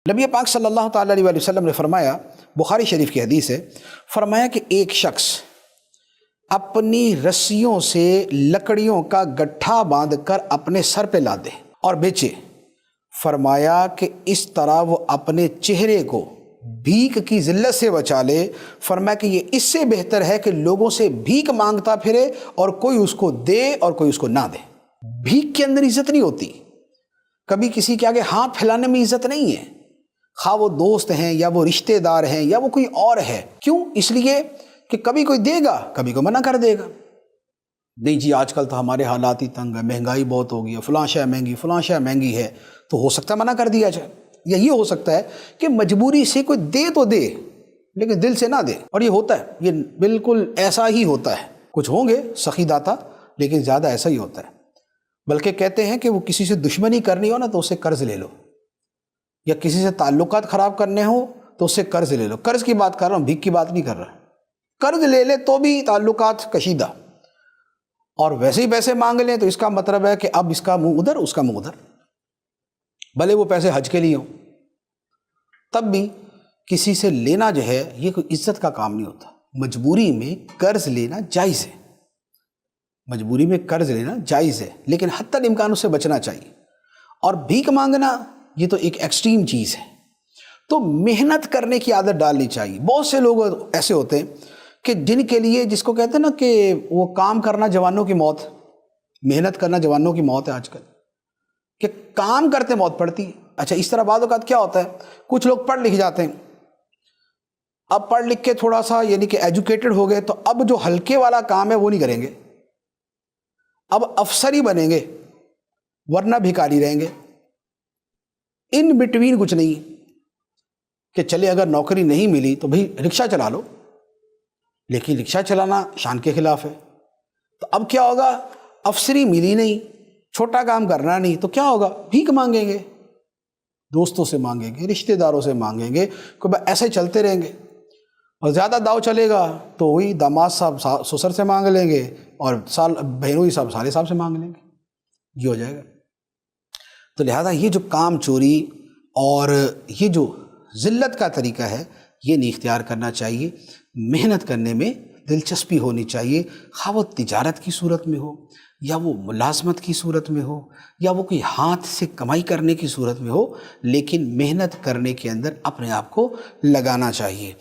نبی پاک صلی اللہ تعالیٰ علیہ وسلم نے فرمایا، بخاری شریف کی حدیث ہے، فرمایا کہ ایک شخص اپنی رسیوں سے لکڑیوں کا گٹھا باندھ کر اپنے سر پہ لا دے اور بیچے۔ فرمایا کہ اس طرح وہ اپنے چہرے کو بھیک کی ذلت سے بچا لے۔ فرمایا کہ یہ اس سے بہتر ہے کہ لوگوں سے بھیک مانگتا پھرے اور کوئی اس کو دے اور کوئی اس کو نہ دے۔ بھیک کے اندر عزت نہیں ہوتی، کبھی کسی کے آگے ہاتھ پھیلانے میں عزت نہیں ہے، خواہ وہ دوست ہیں یا وہ رشتہ دار ہیں یا وہ کوئی اور ہے۔ کیوں؟ اس لیے کہ کبھی کوئی دے گا، کبھی کو منع کر دے گا۔ نہیں جی آج کل تو ہمارے حالات ہی تنگ ہیں، مہنگائی بہت ہو گئی ہے، فلاں شے مہنگی، فلاں شے مہنگی ہے، تو ہو سکتا ہے منع کر دیا جائے۔ یا یہ ہو سکتا ہے کہ مجبوری سے کوئی دے تو دے لیکن دل سے نہ دے، اور یہ ہوتا ہے، یہ بالکل ایسا ہی ہوتا ہے۔ کچھ ہوں گے سخی داتا لیکن زیادہ ایسا ہی ہوتا ہے۔ بلکہ کہتے ہیں کہ وہ کسی سے دشمنی کرنی ہو نا تو اس سے قرض لے لو، یا کسی سے تعلقات خراب کرنے ہو تو اس سے قرض لے لو۔ قرض کی بات کر رہا ہوں، بھیک کی بات نہیں کر رہا۔ قرض لے لے تو بھی تعلقات کشیدہ، اور ویسے ہی پیسے مانگ لیں تو اس کا مطلب ہے کہ اب اس کا منہ ادھر اس کا منہ ادھر، بھلے وہ پیسے حج کے لیے ہوں۔ تب بھی کسی سے لینا جو ہے یہ کوئی عزت کا کام نہیں ہوتا۔ مجبوری میں قرض لینا جائز ہے، مجبوری میں قرض لینا جائز ہے، لیکن حتی الامکان اس سے بچنا چاہیے۔ اور بھیک مانگنا یہ تو ایک ایکسٹریم چیز ہے، تو محنت کرنے کی عادت ڈالنی چاہیے۔ بہت سے لوگ ایسے ہوتے ہیں کہ جن کے لیے، جس کو کہتے ہیں نا کہ وہ کام کرنا جوانوں کی موت، محنت کرنا جوانوں کی موت ہے آج کل، کہ کام کرتے موت پڑتی ہے۔ اچھا اس طرح بعض اوقات کیا ہوتا ہے، کچھ لوگ پڑھ لکھ جاتے ہیں، اب پڑھ لکھ کے تھوڑا سا یعنی کہ ایجوکیٹڈ ہو گئے، تو اب جو ہلکے والا کام ہے وہ نہیں کریں گے، اب افسر ہی بنیں گے ورنہ بھکاری رہیں گے۔ ان بٹوین کچھ نہیں کہ چلے اگر نوکری نہیں ملی تو بھئی رکشہ چلا لو، لیکن رکشہ چلانا شان کے خلاف ہے۔ تو اب کیا ہوگا، افسری ملی نہیں، چھوٹا کام کرنا نہیں، تو کیا ہوگا، بھیک مانگیں گے، دوستوں سے مانگیں گے، رشتہ داروں سے مانگیں گے، ایسے چلتے رہیں گے۔ اور زیادہ داؤ چلے گا تو وہی داماد صاحب سسر سے مانگ لیں گے، اور بہنوئی صاحب سالے صاحب سے مانگ لیں گے، یہ ہو جائے گا۔ تو لہذا یہ جو کام چوری اور یہ جو ذلت کا طریقہ ہے یہ نہیں اختیار کرنا چاہیے۔ محنت کرنے میں دلچسپی ہونی چاہیے، خواہ وہ تجارت کی صورت میں ہو یا وہ ملازمت کی صورت میں ہو یا وہ کوئی ہاتھ سے کمائی کرنے کی صورت میں ہو، لیکن محنت کرنے کے اندر اپنے آپ کو لگانا چاہیے۔